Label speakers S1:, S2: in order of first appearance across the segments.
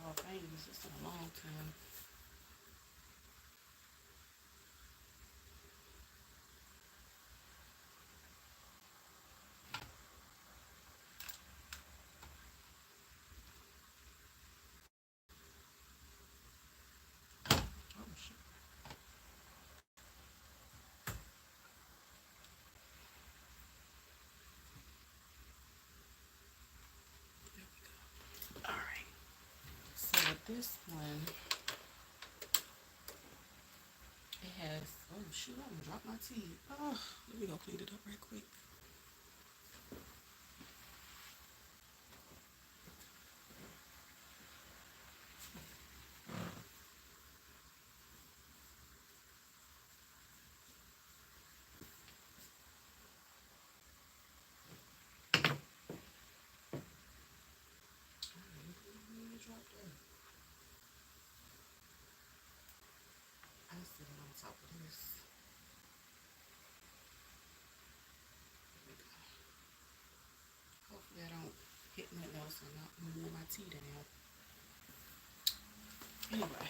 S1: Oh, I ain't used this in a long time. Oh, shit. There we go. All right. So with this one, it has, oh shoot, I'm gonna drop my tea. Oh, let me go clean it up right quick. Let me drop that. I sit it on top of this. There we go. Hopefully I don't hit nothing else and not move my tea down. Anyway,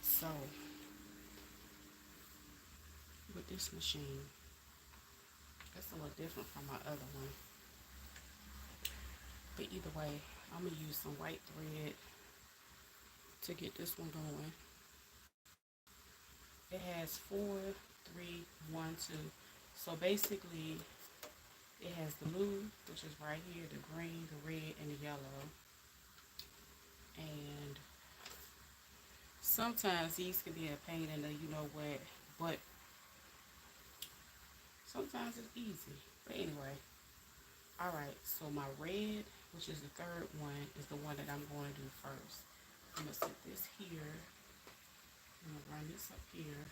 S1: so with this machine, it's a little different from my other one. But either way, I'm gonna use some white thread to get this one going. It has 4, 3, 1, 2. So basically, it has the blue, which is right here, the green, the red, and the yellow. And sometimes these can be a pain in the you know what, but sometimes it's easy. But anyway, all right. So my red, which is the third one, is the one that I'm going to do first. I'm gonna set this here. I'm gonna run this up here,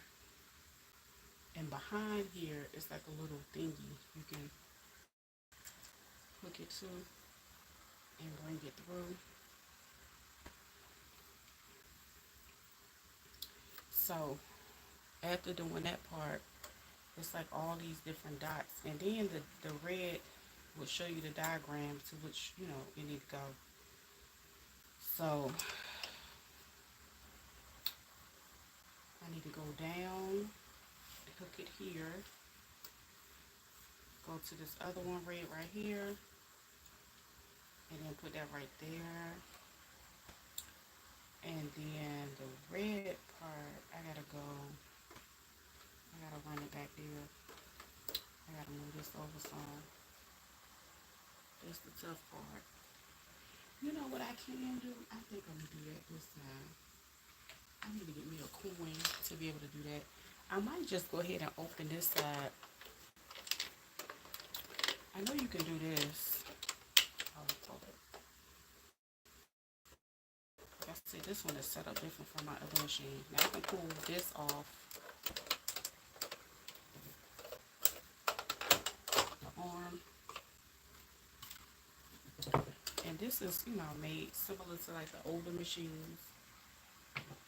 S1: and behind here it's like a little thingy you can hook it to and bring it through. So after doing that part, it's like all these different dots, and then the red will show you the diagram to which you need to go. So I need to go down, hook it here, go to this other one red right here, and then put that right there. And then the red part, I gotta run it back there. I gotta move this over some. That's the tough part. You know what I can do? I think I'm gonna do that this time. I need to get me a coin to be able to do that. I might just go ahead and open this side. I know you can do this. Oh, hold it. Like I said, this one is set up different from my other machine. Now I can pull this off the arm. And this is, made similar to like the older machines.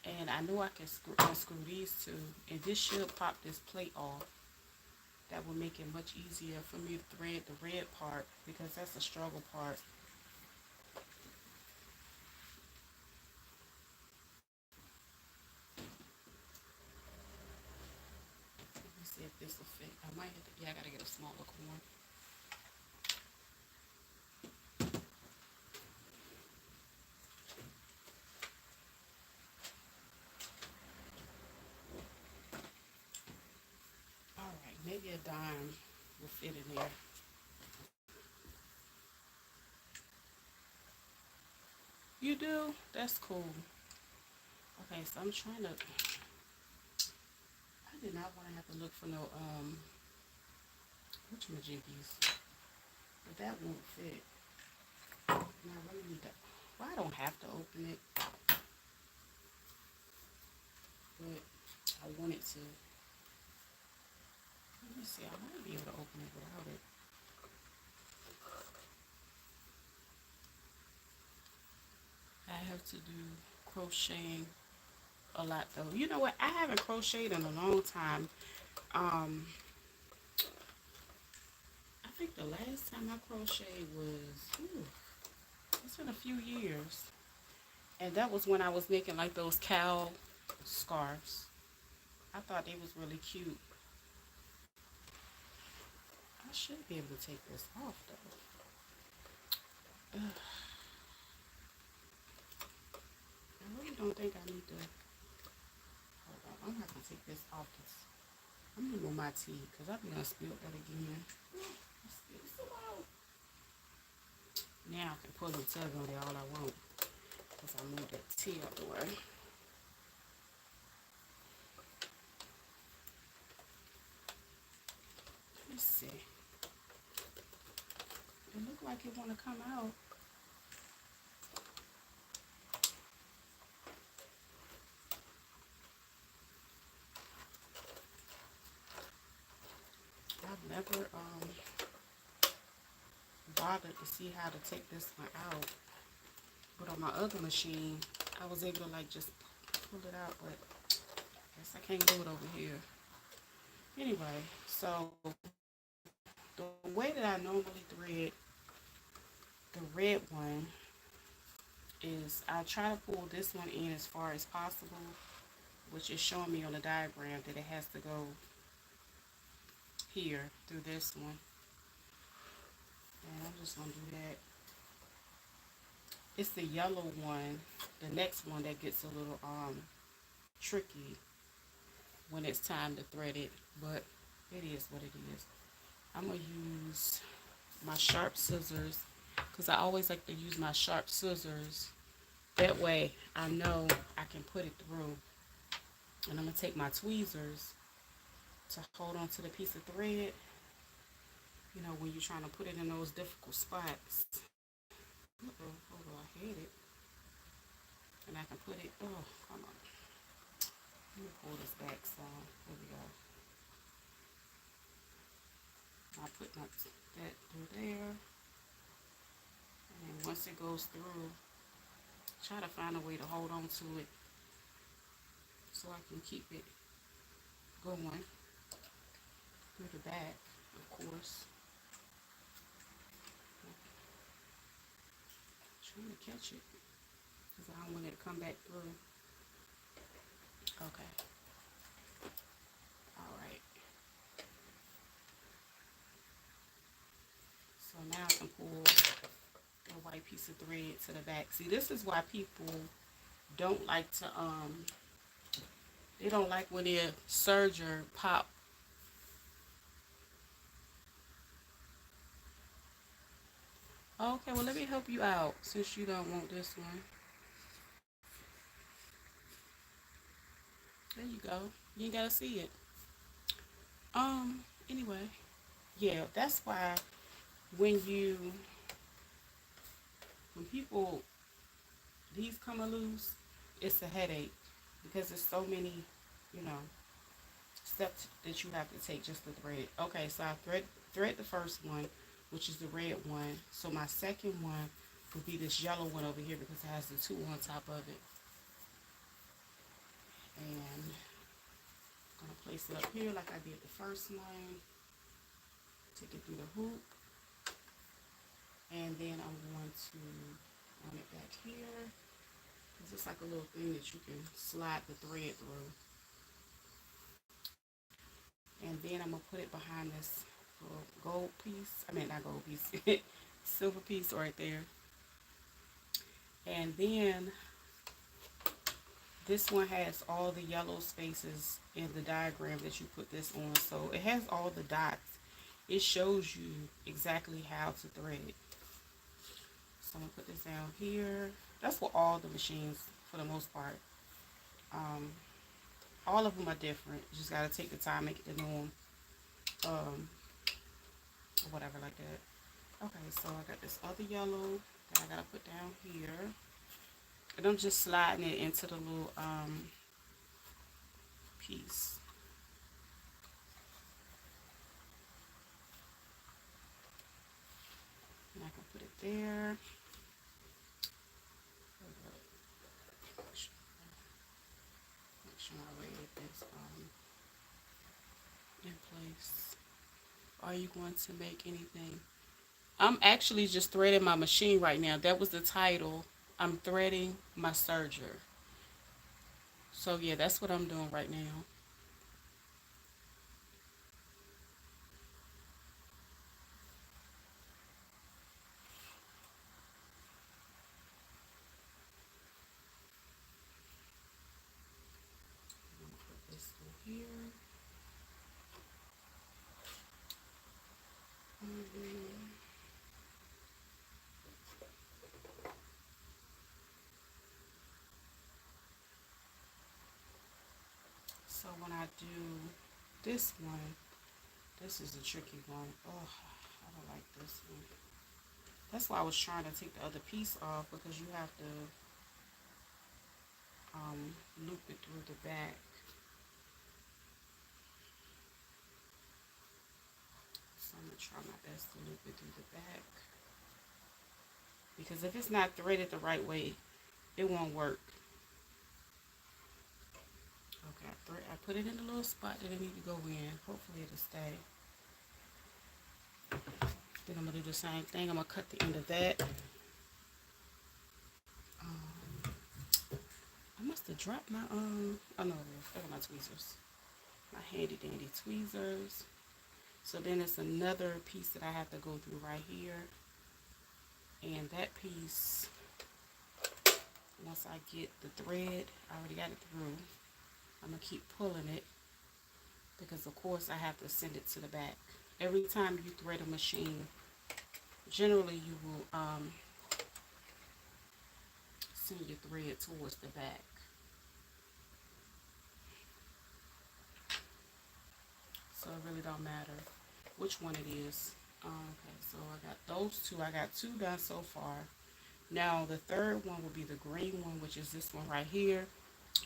S1: And I know I can unscrew these two. And this should pop this plate off. That will make it much easier for me to thread the red part because that's the struggle part. Let me see if this will fit. I might have to, yeah, I gotta get a smaller corn. All right, maybe a dime will fit in there. You do? That's cool. Okay, so I'm trying to. I did not want to have to look for no which majiggies, but that won't fit. And I really need to. Well, I don't have to open it, but I wanted to. Let me see. I might be able to open it without it. I have to do crocheting a lot though. You know what? I haven't crocheted in a long time. Um, I think the last time I crocheted was, it's been a few years. And that was when I was making like those cow scarves. I thought they was really cute. I should be able to take this off though. Ugh, I really don't think I need to. Hold on, I'm gonna have to take this off. I'm gonna move my tea because I'm gonna spill that again. It's so loud. Now I can pull and tug on it all I want because I moved that tea out the way. Let's see. It look like it want to come out. I've never bothered to see how to take this one out, but on my other machine I was able to like just pull it out, but I guess I can't do it over here. Anyway, so the way that I normally thread the red one is I try to pull this one in as far as possible, which is showing me on the diagram that it has to go here through this one. And I'm just going to do that. It's the yellow one, the next one, that gets a little tricky when it's time to thread it, but it is what it is. I'm going to use my sharp scissors because I always like to use my sharp scissors. That way I know I can put it through. And I'm going to take my tweezers to hold on to the piece of thread. You know, when you're trying to put it in those difficult spots. Hold on, I hit it. And I can put it, oh, come on. Let me pull this back some. There we go. I put that through there. And once it goes through, try to find a way to hold on to it so I can keep it going through the back, of course. Trying to catch it because I don't want it to come back through. Okay. All right. So now I can pull the white piece of thread to the back. See, this is why people don't like to they don't like when their serger pop. Okay, well let me help you out since you don't want this one. There you go. You ain't gotta see it. Anyway, yeah, that's why when when people these come loose, it's a headache because there's so many, you know, steps that you have to take just to thread. Okay, so I thread the first one, which is the red one. So my second one would be this yellow one over here because it has the two on top of it. And I'm gonna place it up here like I did the first one. Take it through the hoop. And then I'm going to run it back here. It's just like a little thing that you can slide the thread through. And then I'm going to put it behind this little gold piece. I mean, not gold piece. Silver piece right there. And then this one has all the yellow spaces in the diagram that you put this on. So it has all the dots. It shows you exactly how to thread. So I'm going to put this down here. That's for all the machines for the most part. All of them are different. You just got to take the time, make it to know them. Or whatever like that. Okay, so I got this other yellow that I got to put down here. And I'm just sliding it into the little piece. And I can put it there. Make sure my red is in place. Are you going to make anything? I'm actually just threading my machine right now. That was the title. I'm threading my serger. So yeah, that's what I'm doing right now. I'm gonna put this through here. Mhm. So when I do this one, this is a tricky one. Oh, I don't like this one. That's why I was trying to take the other piece off, because you have to loop it through the back. So I'm gonna try my best to loop it through the back, because if it's not threaded the right way, it won't work. Okay, I put it in the little spot that it need to go in. Hopefully it'll stay. Then I'm gonna do the same thing. I'm gonna cut the end of that. Um, I must have dropped my oh no, those are my tweezers. My handy dandy tweezers. So then it's another piece that I have to go through right here. And that piece, once I get the thread, I already got it through. I'm gonna keep pulling it, because of course I have to send it to the back. Every time you thread a machine, generally you will send your thread towards the back. So it really don't matter which one it is. Okay, so I got those two. I got two done so far. Now the third one will be the green one, which is this one right here.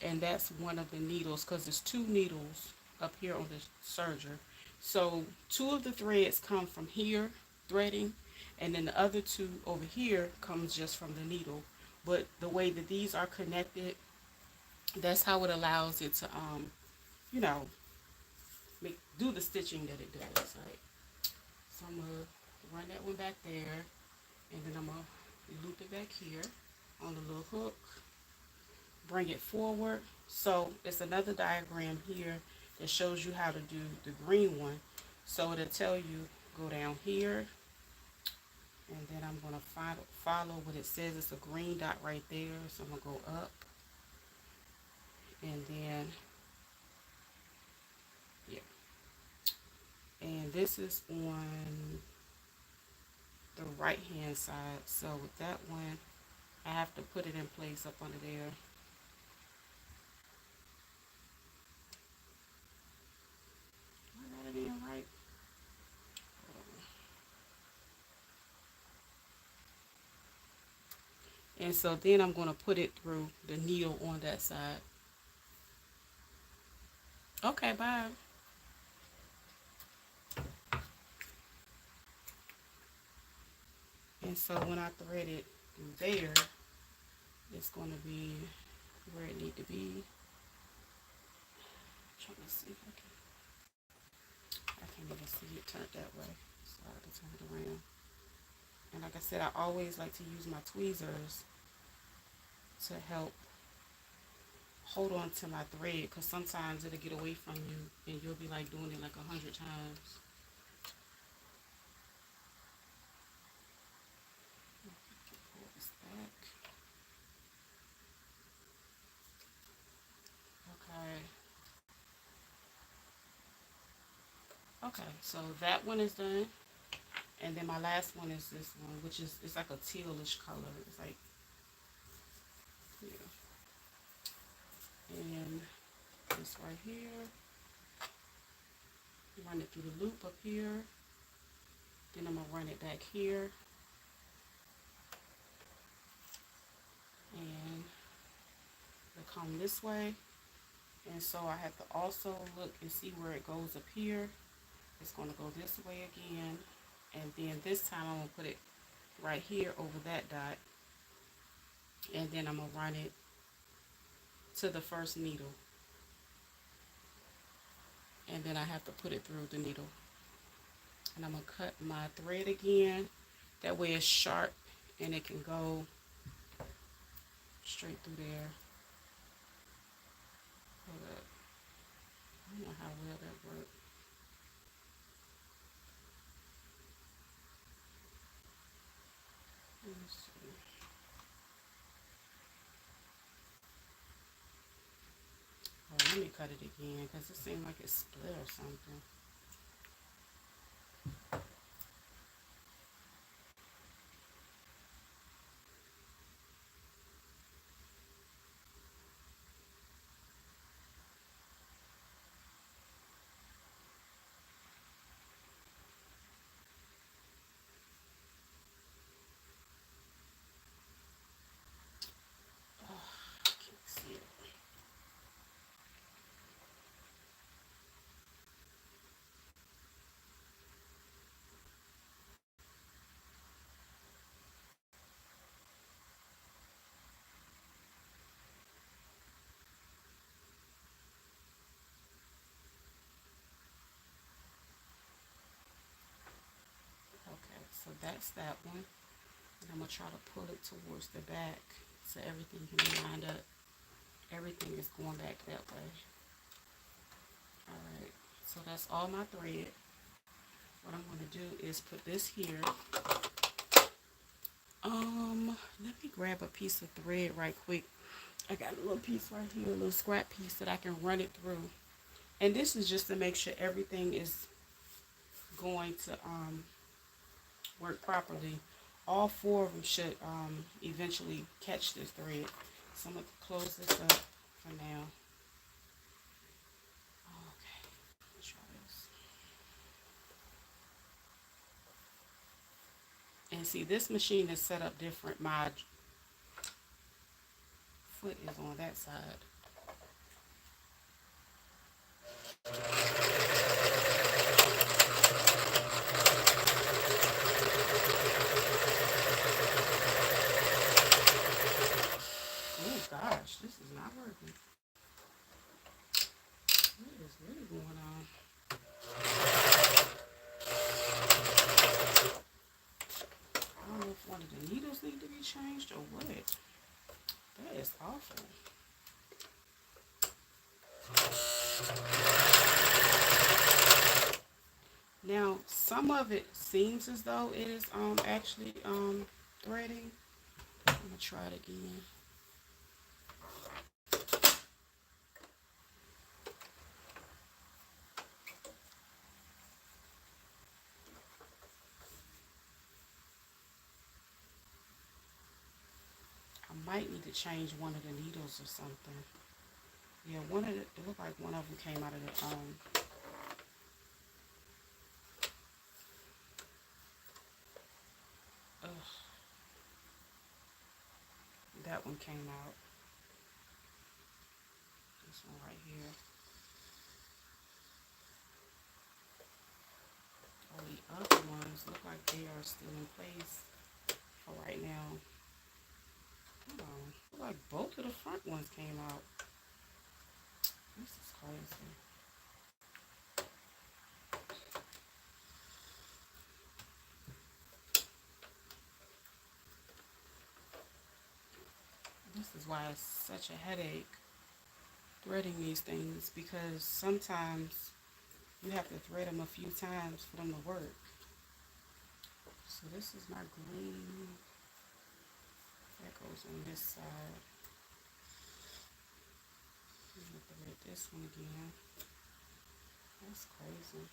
S1: And that's one of the needles, because there's two needles up here on the serger. So two of the threads come from here, threading, and then the other two over here comes just from the needle. But the way that these are connected, that's how it allows it to you know, do the stitching that it does. Right? So I'm gonna run that one back there, and then I'm gonna loop it back here on the little hook, bring it forward. So it's another diagram here that shows you how to do the green one. So it'll tell you go down here, and then I'm gonna follow what it says. It's a green dot right there. So I'm gonna go up, and then yeah, and this is on the right hand side. So with that one, I have to put it in place up under there. I got it in right. And so then I'm going to put it through the needle on that side. Okay, bye. And so when I thread it through there, it's going to be where it need to be. I'm trying to see if I can't even see it turned that way. So I have to turn it around. And like I said, I always like to use my tweezers to help hold on to my thread, because sometimes it'll get away from you and you'll be like doing it like 100 times. Pull this back. Okay. Okay, so that one is done. And then my last one is this one, which is, it's like a tealish color. It's like, yeah. And this right here, run it through the loop up here. Then I'm gonna run it back here. And it'll come this way. And so I have to also look and see where it goes up here. It's gonna go this way again. And then this time I'm gonna put it right here over that dot. And then I'm gonna run it to the first needle. And then I have to put it through the needle. And I'm gonna cut my thread again. That way it's sharp and it can go straight through there. Hold up. I don't know how well that worked. Let me see. Oh, let me cut it again because it seemed like it split or something. Oh, I can't see it. Okay, so that's that one. And I'm going to try to pull it towards the back so everything can be lined up. Everything is going back that way. Alright, so that's all my thread. What I'm going to do is put this here. Let me grab a piece of thread right quick. I got a little piece right here, a little scrap piece that I can run it through. And this is just to make sure everything is going to work properly. All four of them should eventually catch this thread. So I'm going to close this up for now. Okay, let's try this. And see, this machine is set up different. My foot is on that side. Oh gosh, this is not working. What is really going on? I don't know if one of the needles need to be changed or what. That is awful. Now, some of it seems as though it is actually threading. I'm gonna try it again. I might need to change one of the needles or something. Yeah, it looked like one of them came out of the ugh, that one came out. This one right here. All the other ones look like they are still in place for right now. Hold on. Look like both of the front ones came out. This is crazy. This is why it's such a headache threading these things, because sometimes you have to thread them a few times for them to work. So this is my green. That goes on this side. I'm gonna thread this one again. That's crazy.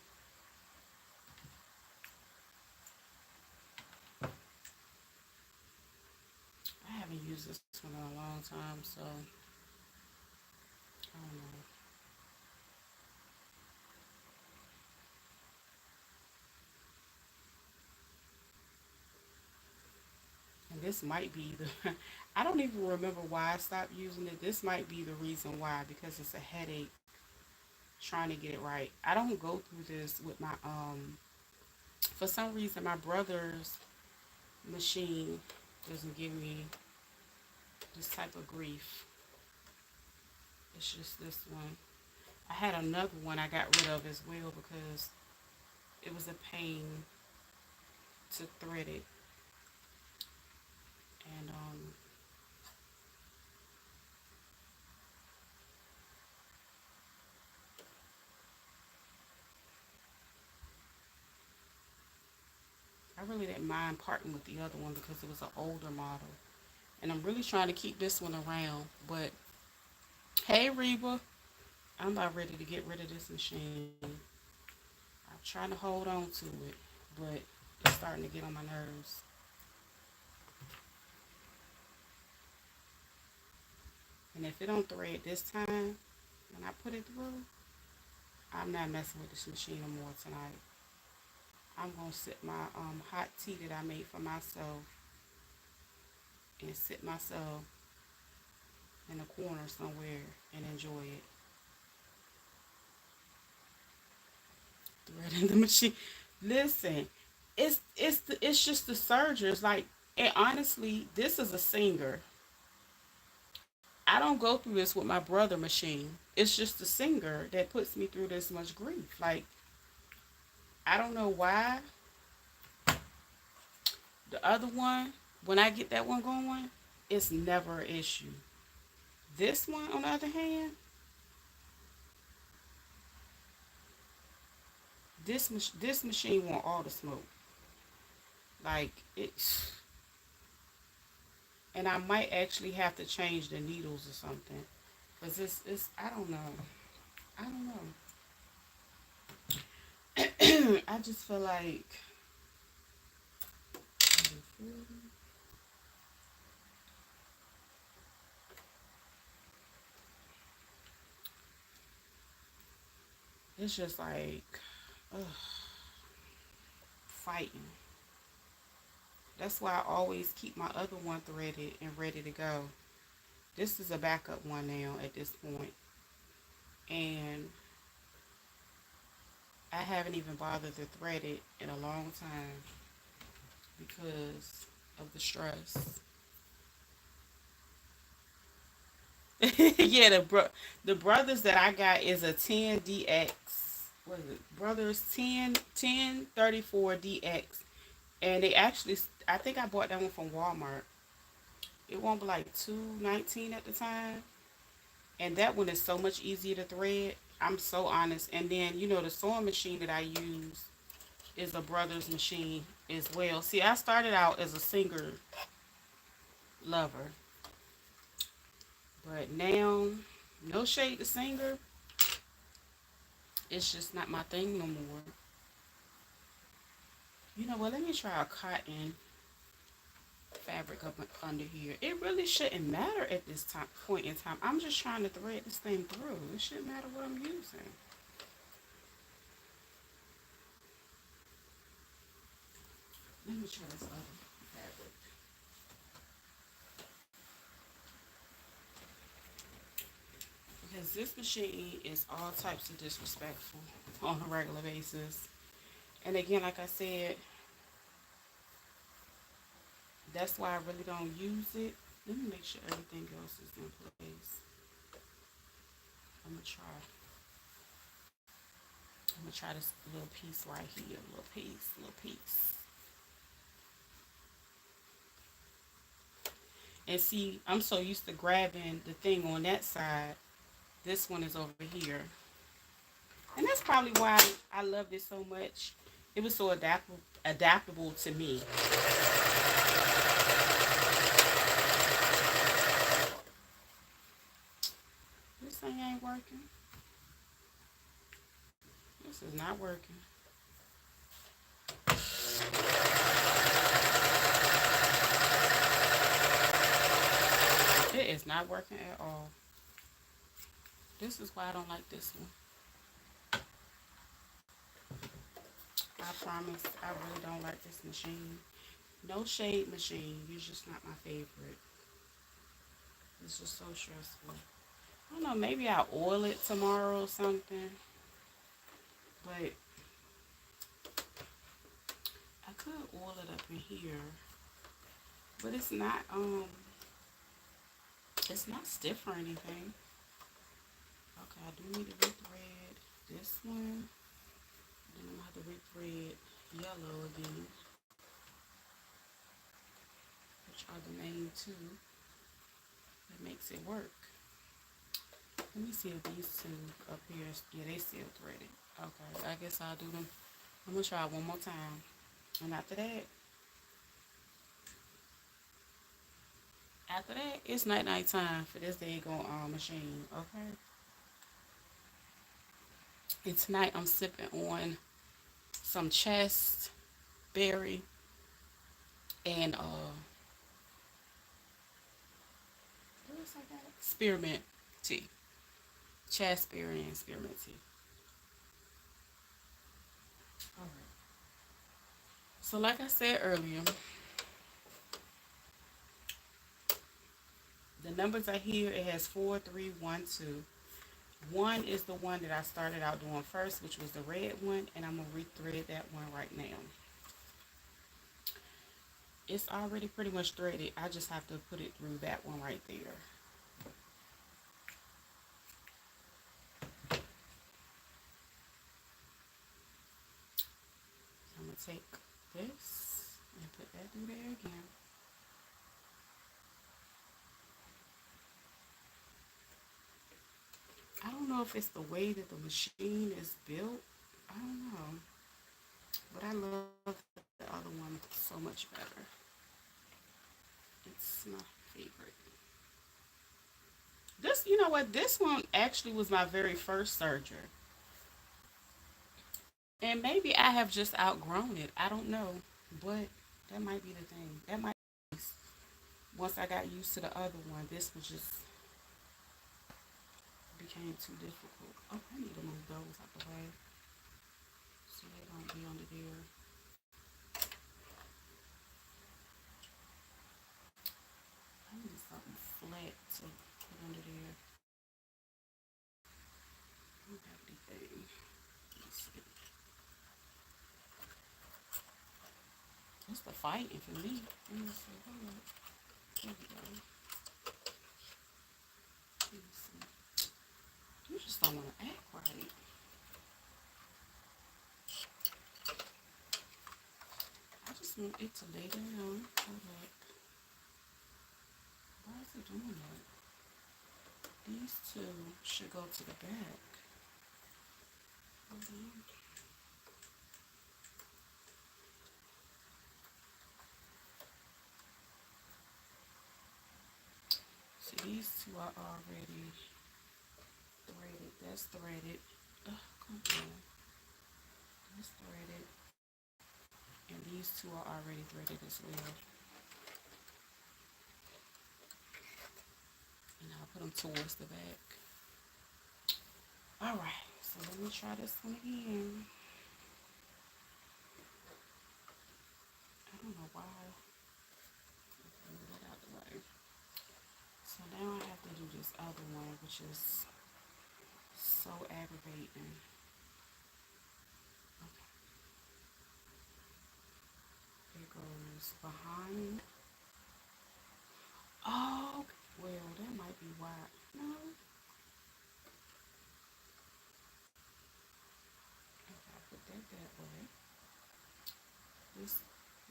S1: I haven't used this one in a long time, so I don't know. And this might be the, I don't even remember why I stopped using it. This might be the reason why, because it's a headache trying to get it right. I don't go through this with my, for some reason, my brother's machine doesn't give me this type of grief. It's just this one. I had another one I got rid of as well because it was a pain to thread it. And I really didn't mind parting with the other one because it was an older model. And I'm really trying to keep this one around. But hey, Reba, I'm about ready to get rid of this machine. I'm trying to hold on to it, but it's starting to get on my nerves. And if it don't thread this time, when I put it through, I'm not messing with this machine no more tonight. I'm gonna sip my hot tea that I made for myself and sit myself in a corner somewhere and enjoy it. Threading the machine. Listen, it's just the sergers. Like, and honestly, this is a singer. I don't go through this with my brother machine. It's just the singer that puts me through this much grief. Like, I don't know why. The other one, when I get that one going, it's never an issue. This one, on the other hand, this machine want all the smoke. Like it's, and I might actually have to change the needles or something, cause it's I don't know. I don't know. I just feel like it's just like ugh, fighting. That's why I always keep my other one threaded and ready to go. This is a backup one now at this point, and I haven't even bothered to thread it in a long time because of the stress. Yeah, the brothers that I got is a 10DX. What is it? Brothers 1034DX, and they actually, I think I bought that one from Walmart. It won't be like 219 at the time, and that one is so much easier to thread. I'm so honest. And then the sewing machine that I use is a brother's machine as well. See, I started out as a singer lover, but now, no shade to singer, it's just not my thing no more. You know what? Let me try a cotton fabric up under here. It really shouldn't matter at this point in time. I'm just trying to thread this thing through. It shouldn't matter what I'm using. Let me try this other fabric. Because this machine is all types of disrespectful on a regular basis. And again, like I said, that's why I really don't use it. Let me make sure everything else is in place. I'm gonna try. I'm gonna try this little piece right here. Little piece, little piece. And see, I'm so used to grabbing the thing on that side. This one is over here. And that's probably why I loved it so much. It was so adaptable to me. This thing ain't working. This is not working. It is not working at all. This is why I don't like this one. I promise I really don't like this machine. No shade machine. You're just not my favorite. It's just so stressful. I don't know, maybe I'll oil it tomorrow or something. But I could oil it up in here. But it's not stiff or anything. Okay, I do need to rethread this one. Then I'm gonna have to rethread yellow again, which are the main two that makes it work. Let me see if these two up here, yeah, they still threaded. Okay, I guess I'll do them. I'm gonna try one more time. And after that, it's night time for this day going on machine. Okay. And tonight I'm sipping on some chest berry and what else I got? Spearmint tea. Chest berry and spearmint tea. All right. So like I said earlier, the numbers are here. It has 4312. One is the one that I started out doing first, which was the red one, and I'm gonna rethread that one right now. It's already pretty much threaded. I just have to put it through that one right there. So I'm gonna take this and put that through there again. I don't know if it's the way that the machine is built. I don't know. But I love the other one so much better. It's my favorite. This, you know what? This one actually was my very first serger. And maybe I have just outgrown it. I don't know. But that might be the thing. That might be once I got used to the other one, this was just became too difficult. Oh, I need to move those out the way so they don't be under there. I need something flat to put under there. I don't have anything. Let's see. It's the fighting for me. Let me see. Hold up. There we go. Let me see. You just don't want to act right. I just want it to lay down. Hold up. Why is it doing that? These two should go to the back. Hold on. See, these two are already threaded. That's threaded. Come on. That's threaded. And these two are already threaded as well. And I'll put them towards the back. Alright, so let me try this one again. I don't know why. Move that out the way. So now I have to do this other one, which is so aggravating. Okay, it goes behind. Oh, well, that might be why. No. Okay, I put that that way. This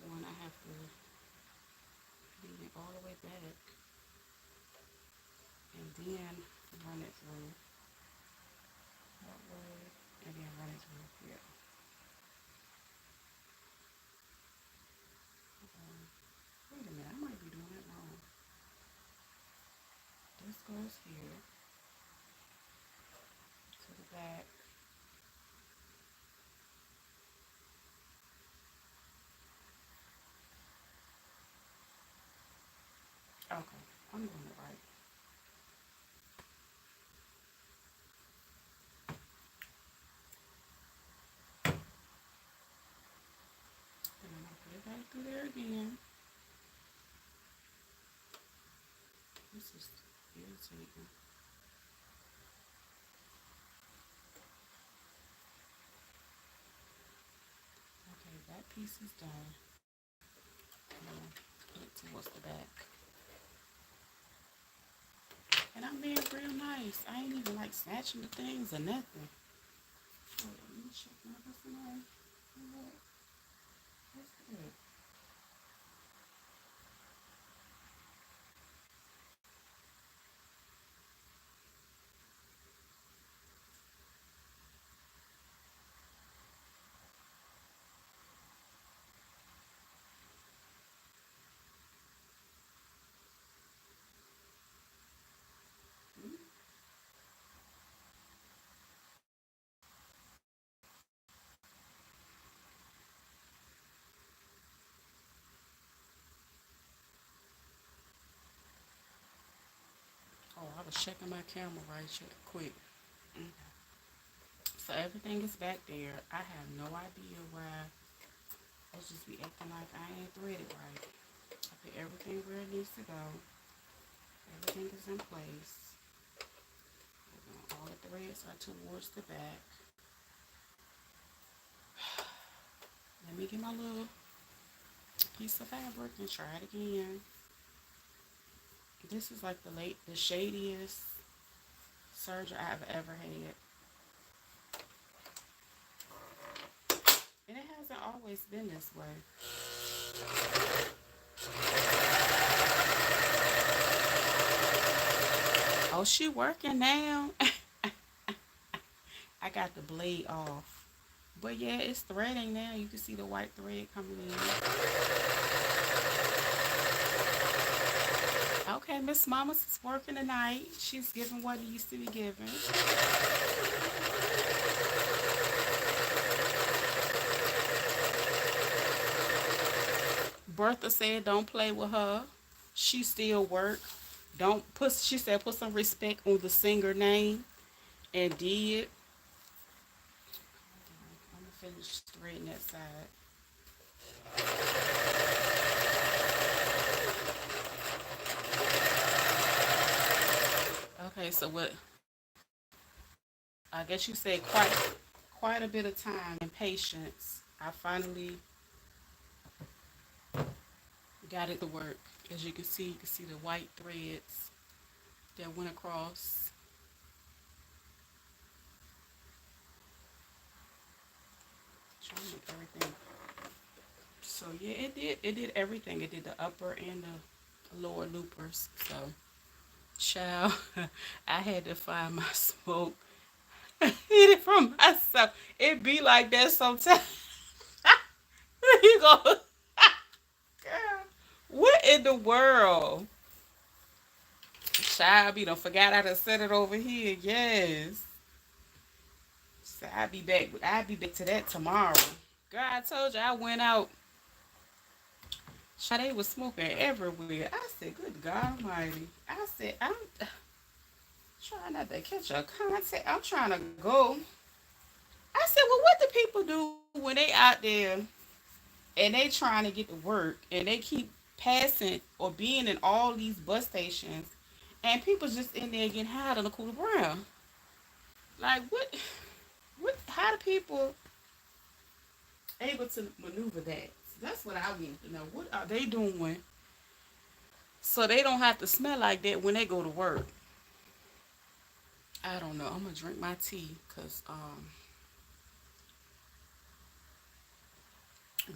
S1: one I have to lean it all the way back and then run it through that way and then run it through here. Wait a minute, I might be doing it wrong. This goes here to the back. Okay, I'm doing it right. And I'm gonna put it back through there again. This is irritating. Okay, that piece is done. Now, put it towards the back. And I'm being real nice. I ain't even like snatching the things or nothing. Hold on, let me check my personal. That's good. just checking my camera quick. Okay. So everything is back there. I have no idea why it's just be acting like I ain't threaded right. I put everything where it needs to go. Everything is in place. All the threads are towards the back. Let me get my little piece of fabric and try it again. This is like the shadiest surgery I've ever had. And it hasn't always been this way. Oh, she working now. I got the blade off. But yeah, it's threading now. You can see the white thread coming in. Okay, Miss Mama's is working tonight. She's giving what it used to be given. Bertha said don't play with her. She still work. Don't put she said put some respect on the singer name and did. I'm gonna finish threading that side. Okay, so what I guess you said quite a bit of time and patience. I finally got it to work. As you can see the white threads that went across. Trying to make everything. So yeah, it did everything. It did the upper and the lower loopers. So child, I had to find my smoke. Hit it from myself. It be like that sometimes. You go, girl, what in the world? Child, you don't forgot I done set it over here. Yes. So I'll be back to that tomorrow. Girl, I told you I went out. Child, they was smoking everywhere. I said, good God Almighty. I said, I'm trying not to catch a contact. I'm trying to go. I said, well, what do people do when they out there and they trying to get to work and they keep passing or being in all these bus stations and people just in there getting high on the cooler brown? Like, how do people able to maneuver that? That's what I want to know. What are they doing so they don't have to smell like that when they go to work? I don't know. I'm gonna drink my tea because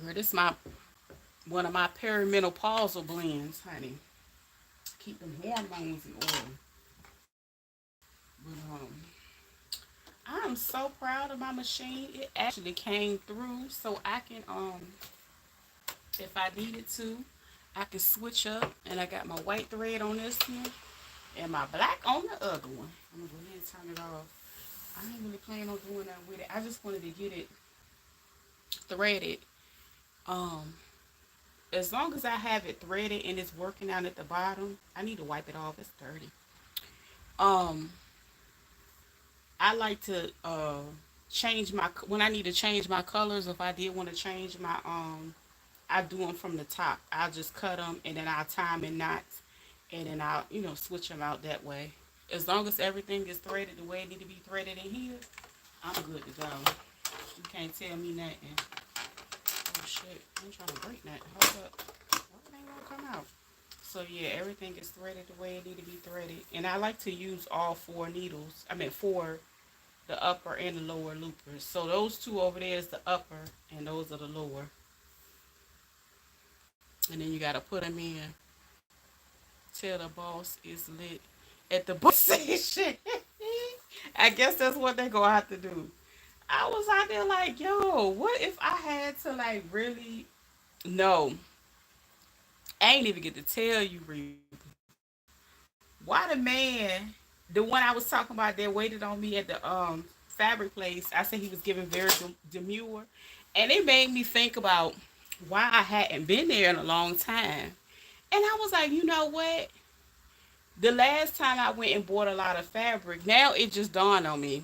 S1: girl, this is my one of my perimenopausal blends, honey. Keep them hormones in order. But I'm so proud of my machine. It actually came through, so I can if I needed to, I can switch up. And I got my white thread on this one and my black on the other one. I'm gonna go ahead and turn it off. I ain't really planning on doing that with it. I just wanted to get it threaded. Um, as long as I have it threaded and it's working out at the bottom, I need to wipe it off. It's dirty. Um, I like to change my when I need to change my colors. If I did want to change my I do them from the top. I'll just cut them and then I'll tie them in knots and then I'll switch them out that way. As long as everything is threaded the way it need to be threaded in here, I'm good to go. You can't tell me nothing. Oh shit! I'm trying to break that. Hold up. Everything won't come out. So yeah, everything is threaded the way it need to be threaded. And I like to use all four needles. I mean four, the upper and the lower loopers. So those two over there is the upper and those are the lower. And then you gotta put them in till the boss is lit at the bus station. I guess that's what they gonna have to do. I was out there like, yo, what if I had to like really no. I ain't even get to tell you, Reba. Why the man, the one I was talking about that waited on me at the fabric place, I said he was giving very demure. And it made me think about why I hadn't been there in a long time. And I was like, you know what? The last time I went and bought a lot of fabric, now it just dawned on me,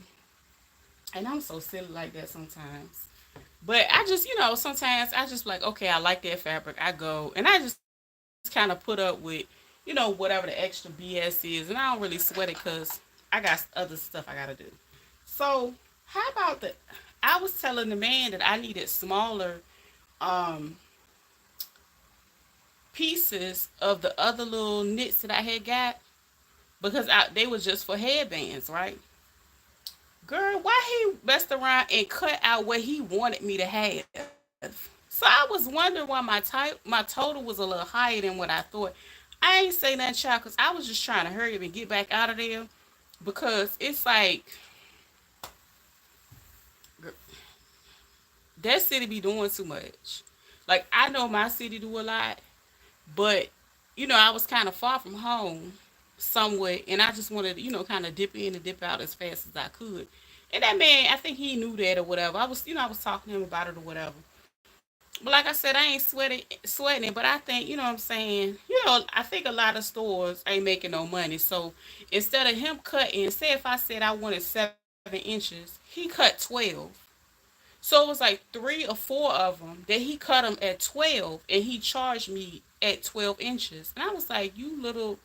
S1: and I'm so silly like that sometimes. But I just, sometimes I just like, okay, I like that fabric. I go and I just kind of put up with, whatever the extra BS is, and I don't really sweat it because I got other stuff I gotta do. So how about the? I was telling the man that I needed smaller um pieces of the other little knits that I had got because they was just for headbands, right? Girl, why he messed around and cut out what he wanted me to have? So I was wondering why my total was a little higher than what I thought. I ain't say nothing, child, because I was just trying to hurry up and get back out of there because it's like that city be doing too much. Like I know my city do a lot, but I was kind of far from home somewhat, and I just wanted to, kind of dip in and dip out as fast as I could. And that man, I think he knew that or whatever. I was talking to him about it or whatever. But like I said, I ain't sweating it. But I think, what I'm saying, I think a lot of stores ain't making no money. So instead of him cutting, say if I said I wanted 7 inches, he cut 12. So it was like 3 or 4 of them that he cut them at 12, and he charged me at 12 inches. And I was like, you little,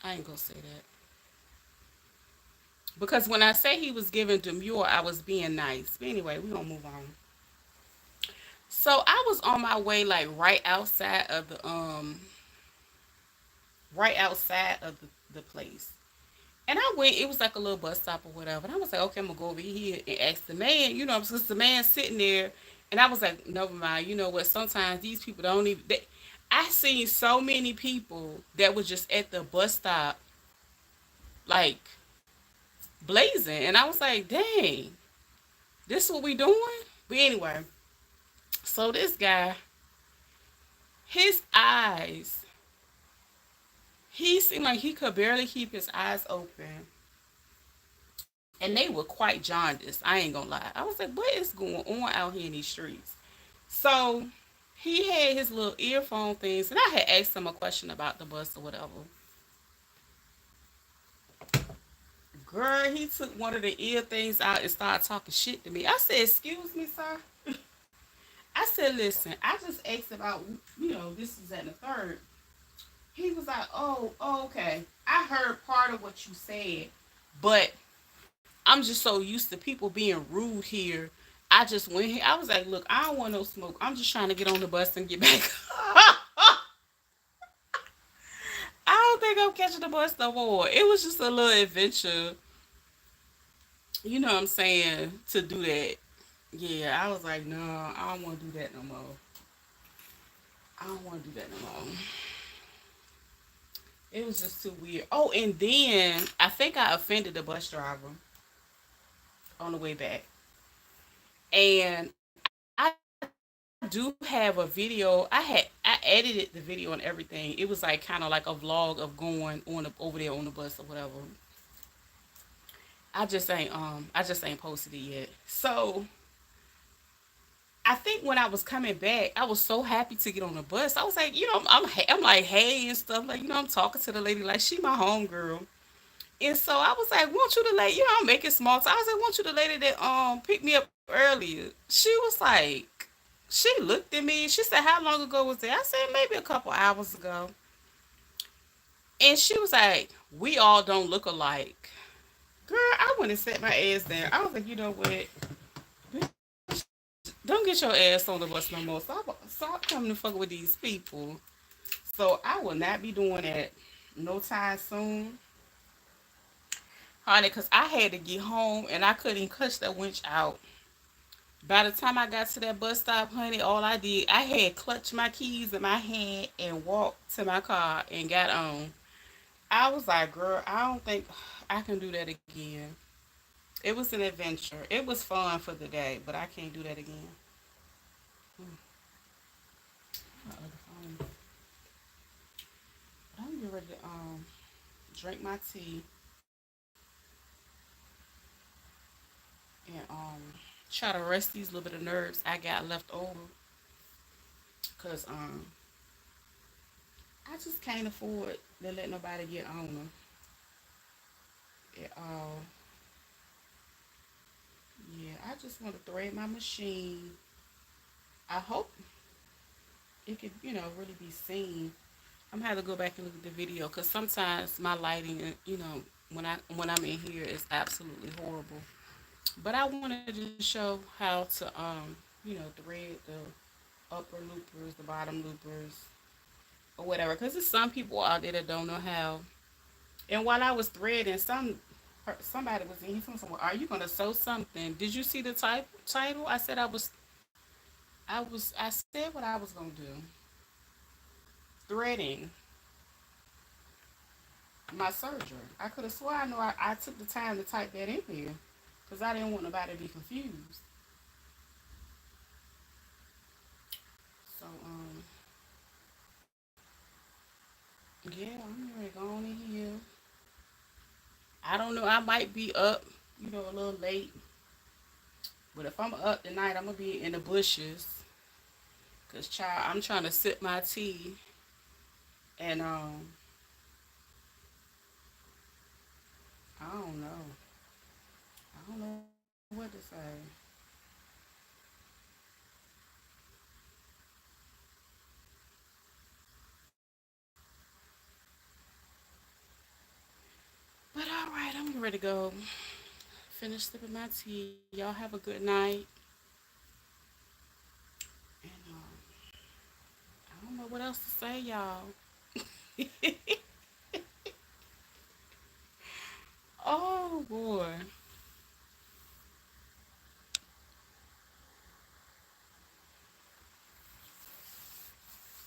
S1: I ain't gonna say that. Because when I say he was giving demure, I was being nice. But anyway, we're gonna move on. So I was on my way like right outside of the place. And I went, it was like a little bus stop or whatever. And I was like, okay, I'm gonna go over here and ask the man, because the man sitting there. And I was like, never mind, you know what? Sometimes these people don't even. I seen so many people that was just at the bus stop, like blazing. And I was like, dang, this what we doing? But anyway, so this guy, his eyes, he seemed like he could barely keep his eyes open. And they were quite jaundiced. I ain't gonna lie. I was like, what is going on out here in these streets? So he had his little earphone things, and I had asked him a question about the bus or whatever. Girl, he took one of the ear things out and started talking shit to me. I said, excuse me, sir. I said, listen, I just asked about, this is at the third. He was like, oh, okay. I heard part of what you said, but I'm just so used to people being rude here. I just went here. I was like, look, I don't want no smoke. I'm just trying to get on the bus and get back. I don't think I'm catching the bus no more. It was just a little adventure, you know what I'm saying, to do that. Yeah, I was like, no, I don't want to do that no more. I don't want to do that no more. It was just too weird. Oh, and then I think I offended the bus driver on the way back. And I do have a video. I edited the video and everything. It was like kind of like a vlog of going over there on the bus or whatever. I just ain't posted it yet. So I think when I was coming back, I was so happy to get on the bus. I was like, I'm like, hey and stuff. Like, I'm talking to the lady like she my homegirl. And so I was like, "Want you the lady?" I'm making small talk. I was like, "Want you the lady that picked me up earlier?" She was like, she looked at me. She said, "How long ago was that?" I said, "Maybe a couple hours ago." And she was like, "We all don't look alike." Girl, I went and sat my ass down. I was like, you know what? Don't get your ass on the bus no more. Stop coming to fuck with these people. So I will not be doing that no time soon. Honey, because I had to get home and I couldn't cuss that winch out. By the time I got to that bus stop, honey, all I did, I had clutched my keys in my hand and walked to my car and got on. I was like, girl, I don't think I can do that again. It was an adventure. It was fun for the day, but I can't do that again. Mm, my other phone. But I'm getting ready to drink my tea and try to rest these little bit of nerves I got left over. Cause I just can't afford to let nobody get on them at all. Yeah, I just want to thread my machine. I hope it could, really be seen. I'm gonna have to go back and look at the video because sometimes my lighting, when I'm in here, is absolutely horrible. But I wanted to show how to, thread the upper loopers, the bottom loopers, or whatever. Because there's some people out there that don't know how. And while I was threading, somebody was in here saying, "Are you gonna sew something?" Did you see the title? I said I said what I was gonna do. Threading my surgery. I could have swore I took the time to type that in here because I didn't want nobody to be confused. So yeah, I'm ready to go on in here. I don't know. I might be up, a little late. But if I'm up tonight, I'm gonna be in the bushes. Cause child, I'm trying to sip my tea, and I don't know. I don't know what to say. But all right, I'm ready to go. Finish sipping my tea. Y'all have a good night. And I don't know what else to say, y'all. Oh boy.